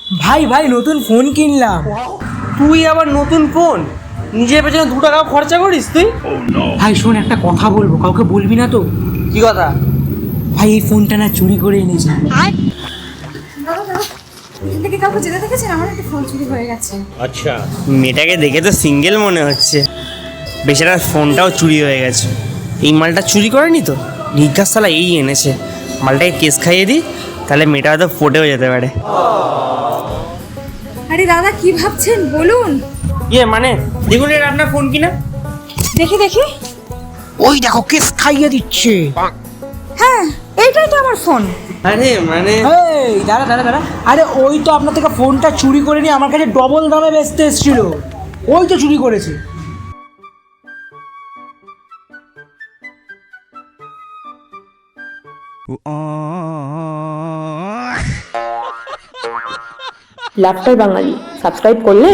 ভাই ভাই নতুন ফোন কিনলাম। তুই আবার নতুন ফোন? নিজের পেছনে 2 টাকাও খরচা করিস তুই? ভাই শোন, একটা কথা বলবো, কাউকে বলবি না তো? কি কথা? ভাই এই ফোনটা না চুরি করে এনেছি। এখান থেকে কাউকে যেতে দেখেছেন? আমার একটা ফোন চুরি হয়ে গেছে। আচ্ছা, মেয়েটাকে দেখে তো সিঙ্গেল মনে হচ্ছে, বেচারার ফোনটাও চুরি হয়ে গেছে। এই মালটা চুরি করেনি তো, নির্ঘাত শালা এই এনেছে। মালটাকে কেস খাইয়ে দিই, তাহলে মেয়েটা হয়তো পটেও যেতে পারে। আরে দাদা, কি ভাবছেন বলুন? মানে দেখুন, এটা আপনার ফোন কিনা? দেখি দেখি। ওই দেখো, কেস খাইয়ে দিচ্ছে। হ্যাঁ, এইটাই তো আমার ফোন। আরে মানে এই দাঁড়া দাঁড়া দাঁড়া, আরে ওই তো আপনার থেকে ফোনটা চুরি করে নিয়ে আমার কাছে ডবল দামে বেচতে এসেছিল। ওই তো চুরি করেছে। লাফটার বাঙালি সাবস্ক্রাইব করলে